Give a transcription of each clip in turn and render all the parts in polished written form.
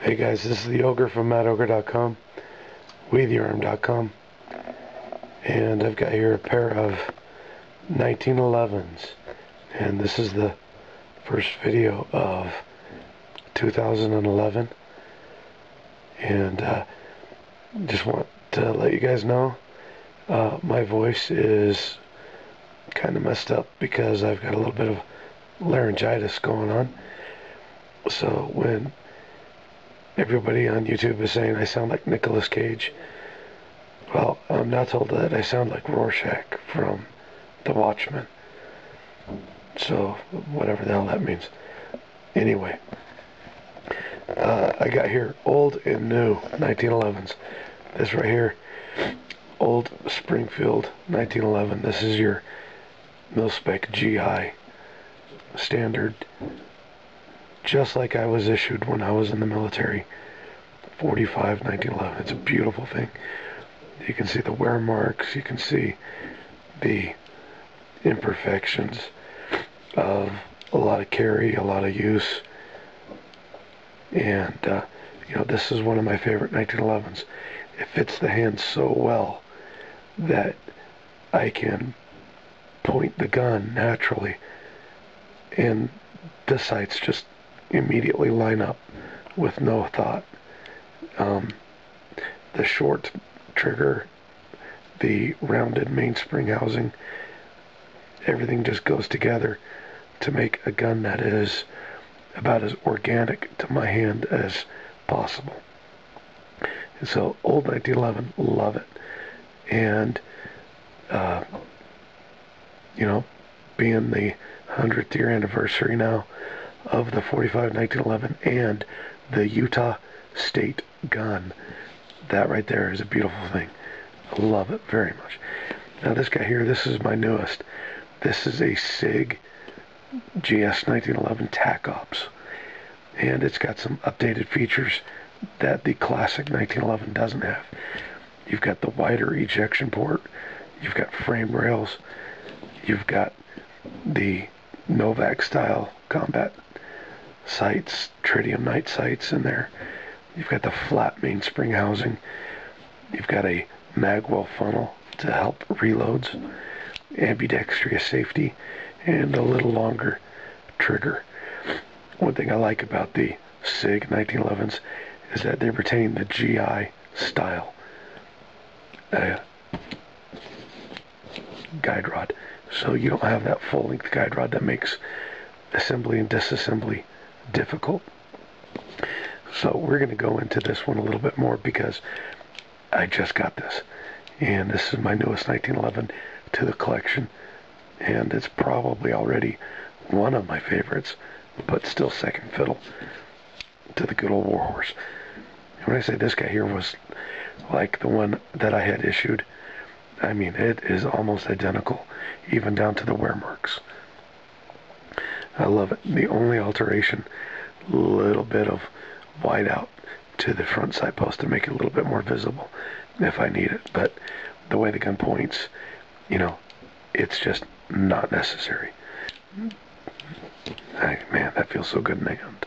Hey guys, this is the Ogre from MattOgre.com, WeTheArm.com, and I've got here a pair of 1911s, and this is the first video of 2011, and just want to let you guys know my voice is kind of messed up because I've got a little bit of laryngitis going on. So when everybody on YouTube is saying I sound like Nicolas Cage, well, I'm now told that I sound like Rorschach from The Watchmen. So, whatever the hell that means. Anyway, I got here old and new 1911s. This right here, old Springfield 1911. This is your mil-spec GI standard, just like I was issued when I was in the military. 45 1911. It's a beautiful thing. You can see the wear marks. You can see the imperfections of a lot of carry, a lot of use. And, this is one of my favorite 1911s. It fits the hand so well that I can point the gun naturally, and the sights just immediately line up with no thought. The short trigger, the rounded mainspring housing, everything just goes together to make a gun that is about as organic to my hand as possible. And so, old 1911, love it. And, being the 100th year anniversary now of the 45 1911 and the Utah State gun, that right there is a beautiful thing. I love it very much. Now this guy here, this is my newest. This is a SIG GS 1911 TacOps, and it's got some updated features that the classic 1911 doesn't have. You've got the wider ejection port, you've got frame rails, you've got the Novak style combat sights, tritium night sights in there. You've got the flat mainspring housing. You've got a magwell funnel to help reloads, ambidextrous safety, and a little longer trigger. One thing I like about the SIG 1911s is that they retain the GI style guide rod. So you don't have that full-length guide rod that makes assembly and disassembly difficult. So we're going to go into this one a little bit more because I just got this, and this is my newest 1911 to the collection, and it's probably already one of my favorites, but still second fiddle to the good old Warhorse. And when I say this guy here was like the one that I had issued, I mean, it is almost identical, even down to the wear marks. I love it. The only alteration, a little bit of white out to the front sight post to make it a little bit more visible if I need it. But the way the gun points, it's just not necessary. Man, that feels so good in the hand.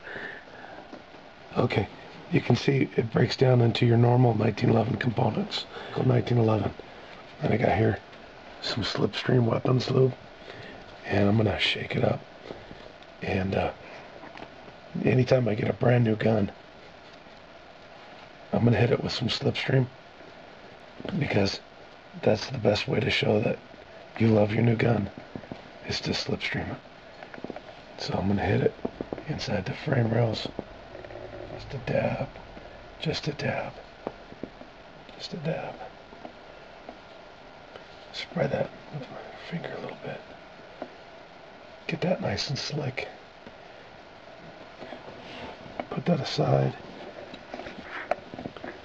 Okay, you can see it breaks down into your normal 1911 components. 1911. And I got here some Slipstream weapons lube, and I'm gonna shake it up. And anytime I get a brand new gun, I'm gonna hit it with some Slipstream, because that's the best way to show that you love your new gun, is to Slipstream it. So I'm gonna hit it inside the frame rails, just a dab, just a dab, just a dab. Spread that with my finger a little bit. Get that nice and slick. Put that aside.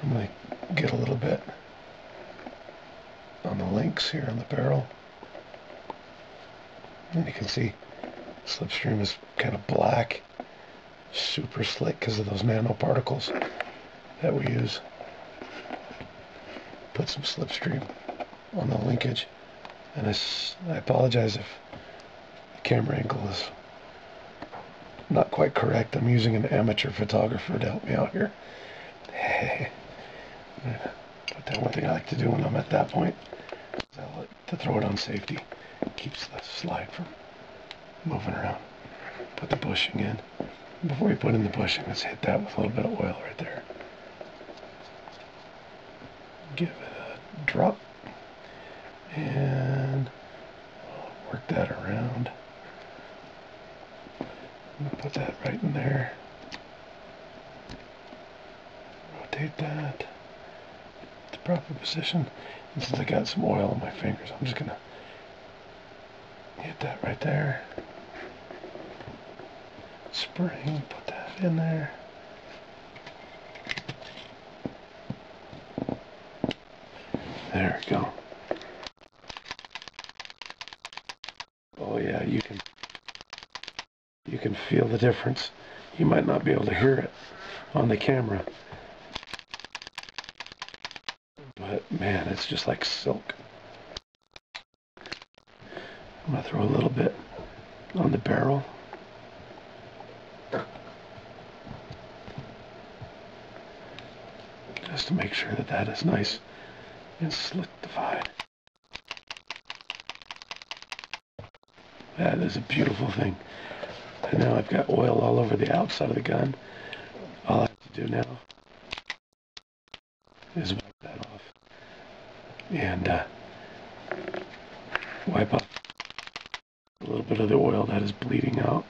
I'm going to get a little bit on the links here on the barrel. And you can see Slipstream is kind of black, super slick because of those nanoparticles that we use. Put some Slipstream on the linkage, and I apologize if the camera angle is not quite correct. I'm using an amateur photographer to help me out here. Hey, but the one thing I like to do when I'm at that point is I like to throw it on safety. It keeps the slide from moving around. Put the bushing in. Before you put in the bushing, let's hit that with a little bit of oil right there. Give it a drop and work that around. Put that right in there. Rotate that to the proper position. And since I got some oil on my fingers, I'm just gonna hit that right there. Spring, put that in there. There we go. Oh yeah, you can feel the difference. You might not be able to hear it on the camera, but man, it's just like silk. I'm gonna throw a little bit on the barrel. Just to make sure that that is nice and solidified. That is a beautiful thing. And now I've got oil all over the outside of the gun. All I have to do now is wipe that off and wipe off a little bit of the oil that is bleeding out,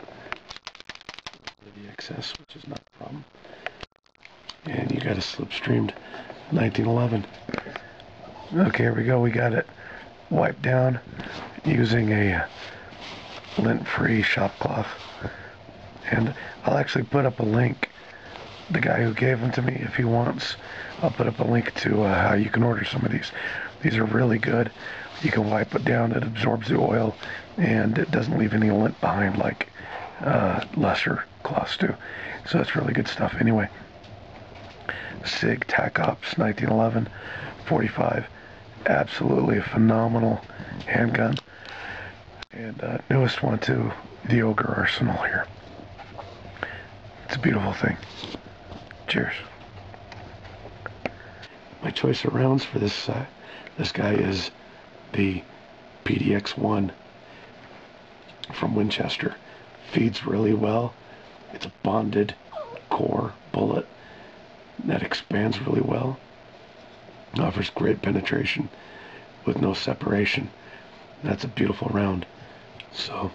the excess, which is not a problem. And you got a slipstreamed 1911. Okay, here we go. We got it wiped down using a lint-free shop cloth. And I'll actually put up a link. The guy who gave them to me, if he wants, I'll put up a link to how you can order some of these. These are really good. You can wipe it down, it absorbs the oil, and it doesn't leave any lint behind like lesser cloths do. So it's really good stuff. Anyway, SIG TacOps 1911 45, absolutely a phenomenal handgun, and newest one to the Ogre arsenal here. It's a beautiful thing. Cheers. My choice of rounds for this guy is the PDX-1 from Winchester. Feeds really well. It's a bonded core bullet that expands really well. Offers great penetration with no separation. That's a beautiful round. So